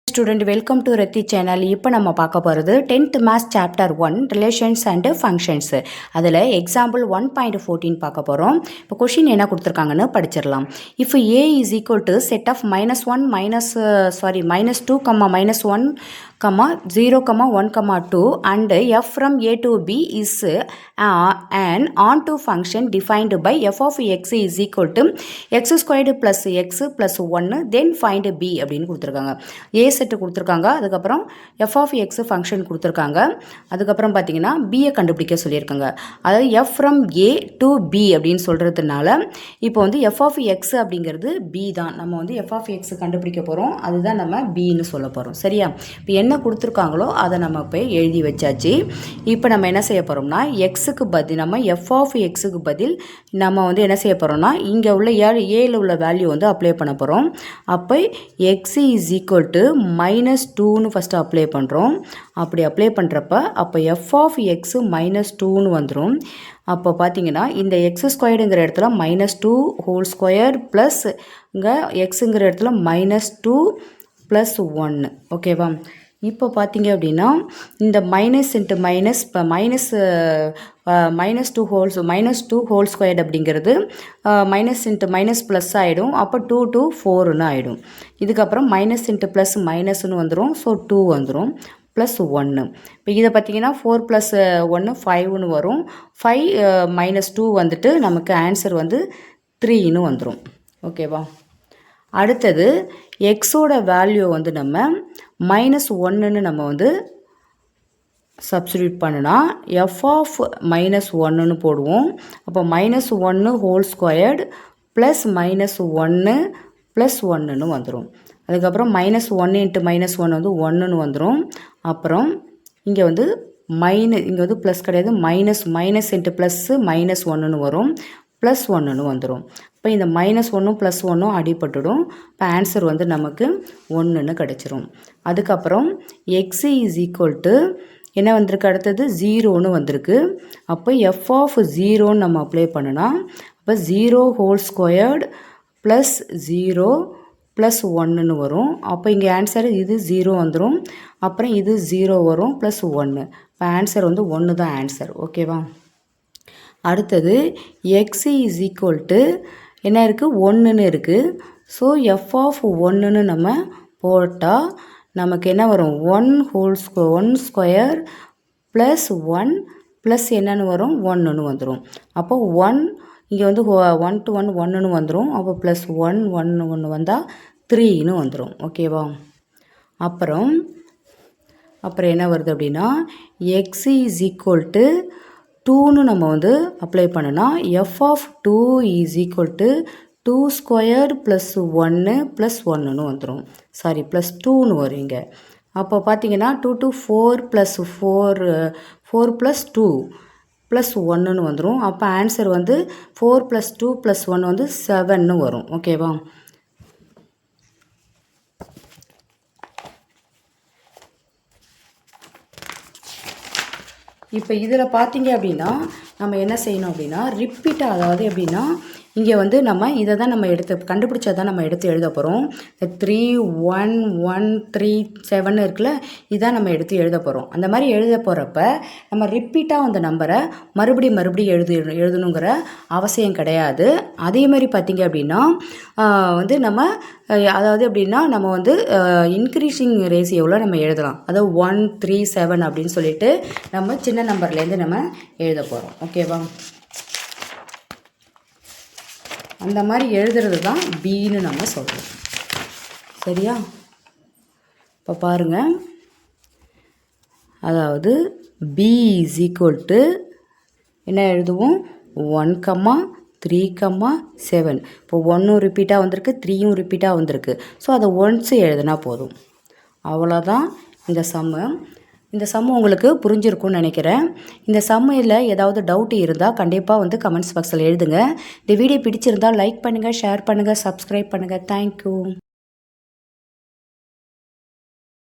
Student, welcome to Rati channel. இப்போ நம்ம பார்க்க போகிறது 10th Maths Chapter 1 Relations and Functions. அதில் example 1.14 பார்க்க போகிறோம். இப்போ கொஷின் என்ன கொடுத்துருக்காங்கன்னு படிச்சிடலாம். If A is equal to set of -2, -1, 0, 1, 2 and f from A to B is an onto function defined by f of x is equal to x squared plus x plus 1, then find B அப்படின்னு கொடுத்துருக்காங்க. A set கொடுத்துருக்காங்க, அதுக்கப்புறம் f of x function கொடுத்துருக்காங்க, அதுக்கப்புறம் பார்த்தீங்கன்னா பியை கண்டுபிடிக்க சொல்லியிருக்காங்க. அதாவது f from A to B அப்படின்னு சொல்கிறதுனால இப்போ வந்து f of x அப்படிங்கிறது B தான். நம்ம வந்து f of x கண்டுபிடிக்க போகிறோம், அதுதான் நம்ம Bன்னு சொல்ல போகிறோம். சரியா? இப்போ என்ன கொடுத்துருக்காங்களோ அதை நம்ம இப்போ எழுதி வச்சாச்சு. இப்போ நம்ம என்ன செய்ய போகிறோம்னா எக்ஸுக்கு பதில் நம்ம எஃப் ஆஃப் எக்ஸுக்கு பதில் நம்ம வந்து என்ன செய்ய போகிறோம்னா இங்கே உள்ள ஏல உள்ள வேல்யூ வந்து அப்ளை பண்ண போகிறோம். அப்போ எக்ஸ் இஸ் ஈக்குவல் டு -2ன்னு ஃபஸ்ட்டு அப்ளை பண்ணுறோம். அப்படி அப்ளை பண்ணுறப்ப அப்போ எஃப் ஆஃப் எக்ஸு -2ன்னு வந்துடும். அப்போ பார்த்தீங்கன்னா இந்த எக்ஸ் ஸ்கொயர்டுங்கிற இடத்துல -2 ஹோல் ஸ்கொயர் ப்ளஸ் இங்கே எக்ஸுங்கிற இடத்துல -2 + 1. ஓகேவா? இப்போ பார்த்தீங்க அப்படின்னா இந்த மைனஸ் இன்ட்டு மைனஸ் இப்போ -2 ஹோல் ஸ்கொயர்டு அப்படிங்கிறது மைனஸ் இன்ட்டு மைனஸ் ப்ளஸ் ஆகிடும். அப்போ 2 to 4ன்னு ஆகிடும். இதுக்கப்புறம் மைனஸ் இன்ட்டு ப்ளஸ் மைனஸ்ன்னு வந்துடும். ஸோ 2 வந்துடும் ப்ளஸ் 1. இப்போ இதை பார்த்தீங்கன்னா 4 + 1 5ன்னு வரும். 5 - 2 வந்துட்டு நமக்கு ஆன்சர் வந்து 3ன்னு வந்துடும். ஓகேவா? அடுத்தது எக்ஸோட வேல்யூ வந்து நம்ம -1ன்னு நம்ம வந்து சப்ஸ்டியூட் பண்ணினா எஃப் ஆஃப் -1ன்னு போடுவோம். அப்போ -1 ஹோல் ஸ்கொயர்டு ப்ளஸ் -1 ப்ளஸ் 1ன்னு வந்துடும். அதுக்கப்புறம் -1 இன்ட்டு -1 வந்து 1ன்னு வந்துடும். அப்புறம் இங்கே வந்து இங்கே வந்து ப்ளஸ் கிடையாது, மைனஸ் இன்ட்டு ப்ளஸ்ஸு -1ன்னு வரும், ப்ளஸ் 1ன்னு வந்துடும். இப்போ இந்த -1ம் ப்ளஸ் 1ம் அடிபட்டுடும். இப்போ ஆன்சர் வந்து நமக்கு 1ன்னு கிடச்சிரும். அதுக்கப்புறம் எக்ஸ் இஸ் ஈக்குவல் டு என்ன வந்திருக்கு, அடுத்தது 0ன்னு வந்திருக்கு. அப்போ எஃப் ஆஃப் 0ன்னு நம்ம அப்ளை பண்ணினா அப்போ 0 ஹோல் ஸ்கொயர்டு ப்ளஸ் 0 ப்ளஸ் 1ன்னு வரும். அப்போ இங்கே ஆன்சர் இது 0 வந்துடும். அப்புறம் இது 0 வரும் ப்ளஸ் 1. இப்போ ஆன்சர் வந்து 1 தான் ஆன்சர். ஓகேவா? அடுத்தது எக்ஸ் இஸ் ஈக்குவல் டு என்ன இருக்குது, 1ன்னு இருக்குது. ஸோ எஃப் ஆஃப் 1ன்னு நம்ம போட்டால் நமக்கு என்ன வரும், 1 ஸ்கொயர் ப்ளஸ் 1 ப்ளஸ் என்னன்னு வரும், 1ன்னு வந்துடும். அப்போ 1 இங்கே வந்து 1 to 1 1ன்னு வந்துடும். அப்போ ப்ளஸ் 1 வந்தால் 3ன்னு வந்துடும். ஓகேவா? அப்புறம் என்ன வருது அப்படின்னா எக்ஸ் இஸ் ஈக்குவல் டு 2ன்னு நம்ம வந்து அப்ளை பண்ணனா F of 2 is equal to 2 square plus 1 plus 1ன்னு வந்துடும். சாரி ப்ளஸ் 2ன்னு வரும் இங்கே. அப்போ பார்த்தீங்கன்னா 2 to 4 ப்ளஸ் 4 ப்ளஸ் 2 ப்ளஸ் 1ன்னு வந்துடும். அப்போ ஆன்சர் வந்து 4 + 2 + 1 வந்து 7ன்னு வரும். ஓகேவா? இப்போ இதில் பார்த்தீங்க அப்படின்னா நம்ம என்ன செய்யணும் அப்படின்னா ரிப்பீட்டாக, அதாவது எப்படின்னா இங்கே வந்து நம்ம இதை தான் நம்ம கண்டுபிடிச்சதான் நம்ம எடுத்து எழுத போகிறோம். 3 1 1 3 7 இருக்குல்ல, இதான் நம்ம எடுத்து எழுத போகிறோம். அந்த மாதிரி எழுத போகிறப்ப நம்ம ரிப்பீட்டாக அந்த நம்பரை மறுபடியும் எழுதணுங்கிற அவசியம் கிடையாது. அதே மாதிரி பார்த்திங்க அப்படின்னா வந்து நம்ம அதாவது எப்படின்னா நம்ம வந்து இன்க்ரீஸிங் ரேஷியோவில் நம்ம எழுதலாம். அதாவது 1 3 7 அப்படின்னு சொல்லிட்டு நம்ம சின்ன நம்பர்லேருந்து நம்ம எழுத போகிறோம். ஓகேவா? அந்த மாதிரி எழுதுறது தான் பின்னு நம்ம சொல்கிறோம். சரியா? இப்போ பாருங்கள், அதாவது பி இஸ் ஈக்குவல் டு என்ன எழுதுவோம், 1, 3, 7. இப்போ 1ம் ரிப்பீட்டாக வந்திருக்கு, 3யும் ரிப்பீட்டாக வந்திருக்கு. ஸோ அதை ஒன்ஸ் எழுதுனா போதும். அவ்வளோதான் இந்த சம்மு. இந்த சம்மு உங்களுக்கு புரிஞ்சிருக்கும்னு நினைக்கிறேன். இந்த சம்மில் ஏதாவது டவுட் இருந்தால் கண்டிப்பாக வந்து கமெண்ட்ஸ் பாக்ஸில் எழுதுங்க. இந்த வீடியோ பிடிச்சிருந்தால் லைக் பண்ணுங்கள், ஷேர் பண்ணுங்கள், சப்ஸ்கிரைப் பண்ணுங்கள். தேங்க்யூ.